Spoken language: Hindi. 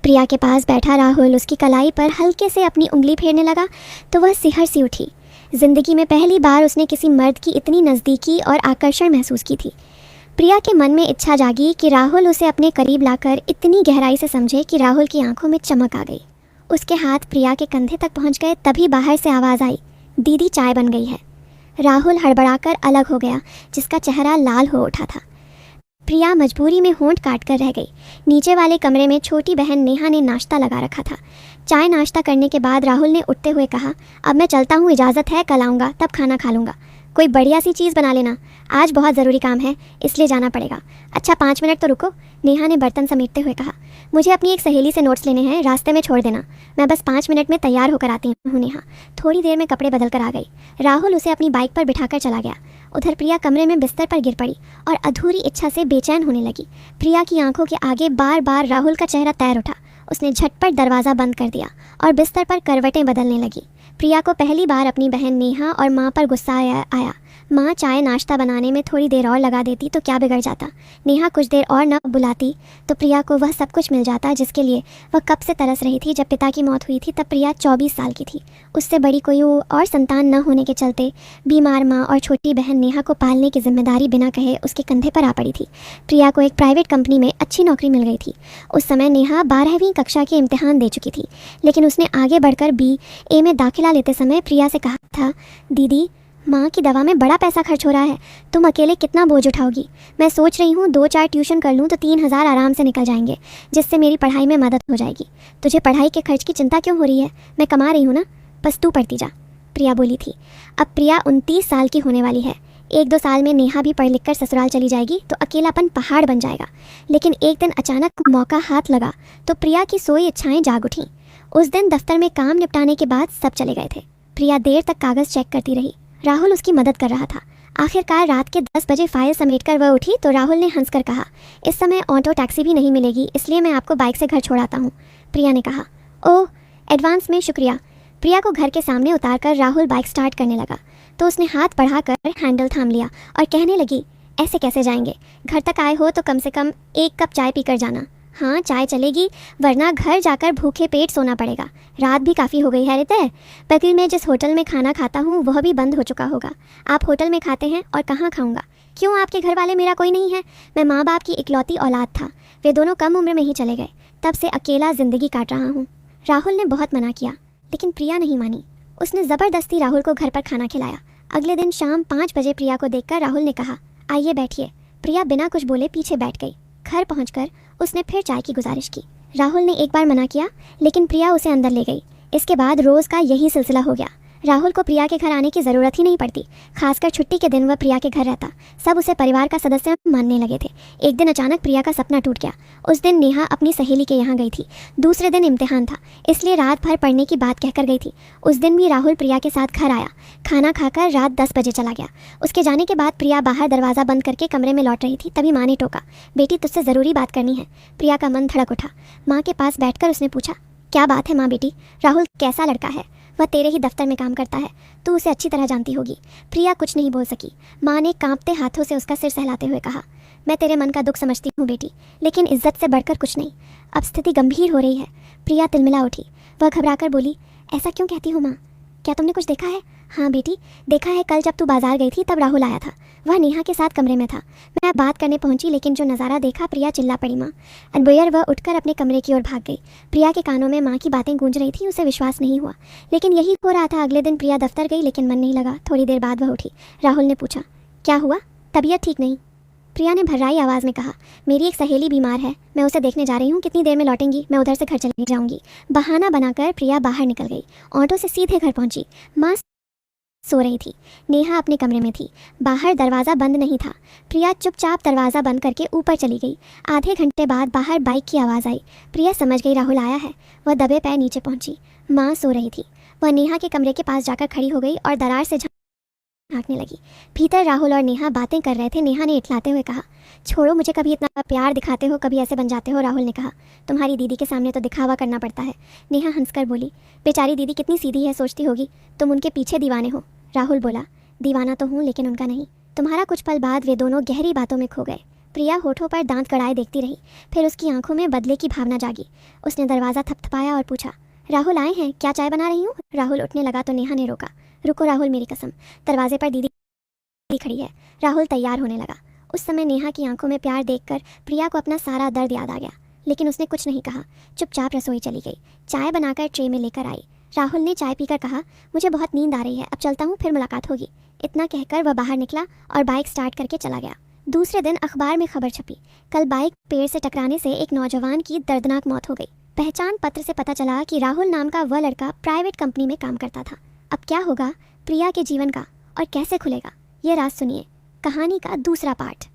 प्रिया के पास बैठा राहुल उसकी कलाई पर हल्के से अपनी उंगली फेरने लगा तो वह सिहर सी उठी। जिंदगी में पहली बार उसने किसी मर्द की इतनी नज़दीकी और आकर्षण महसूस की थी। प्रिया के मन में इच्छा जागी कि राहुल उसे अपने करीब लाकर इतनी गहराई से समझे कि राहुल की आंखों में चमक आ गई। उसके हाथ प्रिया के कंधे तक पहुंच गए, तभी बाहर से आवाज़ आई, दीदी चाय बन गई है। राहुल हड़बड़ाकर अलग हो गया, जिसका चेहरा लाल हो उठा था। प्रिया मजबूरी में होंठ काट कर रह गई। नीचे वाले कमरे में छोटी बहन नेहा ने नाश्ता लगा रखा था। चाय नाश्ता करने के बाद राहुल ने उठते हुए कहा, अब मैं चलता हूँ, इजाज़त है, कल आऊँगा, तब खाना खा लूँगा। कोई बढ़िया सी चीज़ बना लेना, आज बहुत ज़रूरी काम है इसलिए जाना पड़ेगा। अच्छा 5 मिनट तो रुको, नेहा ने बर्तन समेटते हुए कहा। मुझे अपनी एक सहेली से नोट्स लेने हैं, रास्ते में छोड़ देना, मैं बस 5 मिनट में तैयार होकर आती हूँ। नेहा थोड़ी देर में कपड़े बदल कर आ गई। राहुल उसे अपनी बाइक पर बिठाकर चला गया। उधर प्रिया कमरे में बिस्तर पर गिर पड़ी और अधूरी इच्छा से बेचैन होने लगी। प्रिया की आंखों के आगे बार बार राहुल का चेहरा तैर उठा। उसने झटपट दरवाज़ा बंद कर दिया और बिस्तर पर करवटें बदलने लगी। प्रिया को पहली बार अपनी बहन नेहा और माँ पर गुस्सा आया। माँ चाय नाश्ता बनाने में थोड़ी देर और लगा देती तो क्या बिगड़ जाता। नेहा कुछ देर और न बुलाती तो प्रिया को वह सब कुछ मिल जाता जिसके लिए वह कब से तरस रही थी। जब पिता की मौत हुई थी तब प्रिया 24 साल की थी। उससे बड़ी कोई और संतान न होने के चलते बीमार माँ और छोटी बहन नेहा को पालने की जिम्मेदारी बिना कहे उसके कंधे पर आ पड़ी थी। प्रिया को एक प्राइवेट कंपनी में अच्छी नौकरी मिल गई थी। उस समय नेहा 12वीं कक्षा के इम्तिहान दे चुकी थी, लेकिन उसने आगे बढ़कर BA में दाखिला लेते समय प्रिया से कहा था, दीदी माँ की दवा में बड़ा पैसा खर्च हो रहा है, तुम अकेले कितना बोझ उठाओगी। मैं सोच रही हूँ 2-4 ट्यूशन कर लूँ तो 3,000 आराम से निकल जाएंगे, जिससे मेरी पढ़ाई में मदद हो जाएगी। तुझे पढ़ाई के खर्च की चिंता क्यों हो रही है, मैं कमा रही हूँ ना, बस तू पढ़ती जा, प्रिया बोली थी। अब प्रिया 29 साल की होने वाली है। 1-2 साल में नेहा भी पढ़ लिख कर ससुराल चली जाएगी तो अकेलापन पहाड़ बन जाएगा। लेकिन एक दिन अचानक मौका हाथ लगा तो प्रिया की सोई इच्छाएं जाग उठीं। उस दिन दफ्तर में काम निपटाने के बाद सब चले गए थे। प्रिया देर तक कागज़ चेक करती रही। राहुल उसकी मदद कर रहा था। आखिरकार रात के 10 बजे फाइल समेटकर वह उठी तो राहुल ने हंसकर कहा, इस समय ऑटो टैक्सी भी नहीं मिलेगी, इसलिए मैं आपको बाइक से घर छोड़ाता हूँ। प्रिया ने कहा, ओह एडवांस में शुक्रिया। प्रिया को घर के सामने उतारकर राहुल बाइक स्टार्ट करने लगा तो उसने हाथ बढ़ाकर हैंडल थाम लिया और कहने लगी, ऐसे कैसे जाएंगे, घर तक आए हो तो कम से कम 1 कप चाय पीकर जाना। हाँ चाय चलेगी, वरना घर जाकर भूखे पेट सोना पड़ेगा। रात भी काफ़ी हो गई है रितय। बगल में जिस होटल में खाना खाता हूँ वह भी बंद हो चुका होगा। आप होटल में खाते हैं और कहाँ खाऊंगा। क्यों, आपके घर वाले मेरा कोई नहीं है। मैं माँ बाप की इकलौती औलाद था, वे दोनों कम उम्र में ही चले गए, तब से अकेला ज़िंदगी काट रहा हूँ। राहुल ने बहुत मना किया लेकिन प्रिया नहीं मानी। उसने ज़बरदस्ती राहुल को घर पर खाना खिलाया। अगले दिन शाम 5 बजे प्रिया को देखकर राहुल ने कहा, आइए बैठिए। प्रिया बिना कुछ बोले पीछे बैठ गई। घर पहुंचकर उसने फिर चाय की गुजारिश की। राहुल ने एक बार मना किया लेकिन प्रिया उसे अंदर ले गई। इसके बाद रोज़ का यही सिलसिला हो गया। राहुल को प्रिया के घर आने की ज़रूरत ही नहीं पड़ती, खासकर छुट्टी के दिन वह प्रिया के घर रहता। सब उसे परिवार का सदस्य मानने लगे थे। एक दिन अचानक प्रिया का सपना टूट गया। उस दिन नेहा अपनी सहेली के यहाँ गई थी। दूसरे दिन इम्तिहान था, इसलिए रात भर पढ़ने की बात कहकर गई थी। उस दिन भी राहुल प्रिया के साथ घर आया। खाना खाकर रात 10 बजे चला गया। उसके जाने के बाद प्रिया बाहर दरवाज़ा बंद करके कमरे में लौट रही थी, तभी माँ ने टोका, बेटी तुझसे ज़रूरी बात करनी है। प्रिया का मन धड़क उठा। माँ के पास बैठकर उसने पूछा, क्या बात है माँ बेटी, राहुल कैसा लड़का है, वह तेरे ही दफ्तर में काम करता है, तू उसे अच्छी तरह जानती होगी। प्रिया कुछ नहीं बोल सकी। माँ ने कांपते हाथों से उसका सिर सहलाते हुए कहा, मैं तेरे मन का दुख समझती हूँ बेटी, लेकिन इज्जत से बढ़कर कुछ नहीं। अब स्थिति गंभीर हो रही है। प्रिया तिलमिला उठी। वह घबराकर बोली, ऐसा क्यों कहती हो माँ, क्या तुमने कुछ देखा है। हाँ बेटी देखा है, कल जब तू बाजार गई थी तब राहुल आया था, वह नेहा के साथ कमरे में था। मैं बात करने पहुंची लेकिन जो नज़ारा देखा, प्रिया चिल्ला पड़ी माँ। अनबोयर वह उठकर अपने कमरे की ओर भाग गई। प्रिया के कानों में माँ की बातें गूंज रही थी, उसे विश्वास नहीं हुआ, लेकिन यही हो रहा था। अगले दिन प्रिया दफ्तर गई लेकिन मन नहीं लगा। थोड़ी देर बाद वह उठी। राहुल ने पूछा, क्या हुआ, तबीयत ठीक नहीं। प्रिया ने भर्राई आवाज़ में कहा, मेरी एक सहेली बीमार है, मैं उसे देखने जा रही हूँ, कितनी देर में लौटेंगी, मैं उधर से घर चली जाऊँगी। बहाना बनाकर प्रिया बाहर निकल गई। ऑटो से सीधे घर पहुँची। माँ सो रही थी। नेहा अपने कमरे में थी। बाहर दरवाज़ा बंद नहीं था। प्रिया चुपचाप दरवाज़ा बंद करके ऊपर चली गई। आधे घंटे बाद बाहर बाइक की आवाज़ आई। प्रिया समझ गई राहुल आया है। वह दबे पैर नीचे पहुंची। माँ सो रही थी। वह नेहा के कमरे के पास जाकर खड़ी हो गई और दरार से झांकने लगी। भीतर राहुल और नेहा बातें कर रहे थे। नेहा ने इठलाते हुए कहा, छोड़ो, मुझे कभी इतना प्यार दिखाते हो, कभी ऐसे बन जाते हो। राहुल ने कहा, तुम्हारी दीदी के सामने तो दिखावा करना पड़ता है। नेहा हंसकर बोली, बेचारी दीदी कितनी सीधी है, सोचती होगी तुम उनके पीछे दीवाने हो। राहुल बोला, दीवाना तो हूँ लेकिन उनका नहीं। तुम्हारा कुछ पल बाद वे दोनों गहरी बातों में खो गए। प्रिया होठों पर दांत कड़ाए देखती रही, फिर उसकी आंखों में बदले की भावना जागी। उसने दरवाज़ा थपथपाया और पूछा, राहुल आए हैं? क्या चाय बना रही हूँ? राहुल उठने लगा तो नेहा ने रोका। रुको राहुल, मेरी कसम, दरवाजे पर दीदी खड़ी है। राहुल तैयार होने लगा। उस समय नेहा की आंखों में प्यार देखकर प्रिया को अपना सारा दर्द याद आ गया, लेकिन उसने कुछ नहीं कहा, चुपचाप रसोई चली गई। चाय बनाकर ट्रे में लेकर आई। राहुल ने चाय पीकर कहा, मुझे बहुत नींद आ रही है, अब चलता हूँ, फिर मुलाकात होगी। इतना कहकर वह बाहर निकला और बाइक स्टार्ट करके चला गया। दूसरे दिन अखबार में खबर छपी, कल बाइक पेड़ से टकराने से एक नौजवान की दर्दनाक मौत हो गई। पहचान पत्र से पता चला कि राहुल नाम का वह लड़का प्राइवेट कंपनी में काम करता था। अब क्या होगा प्रिया के जीवन का और कैसे खुलेगा, ये राज सुनिए कहानी का दूसरा पार्ट।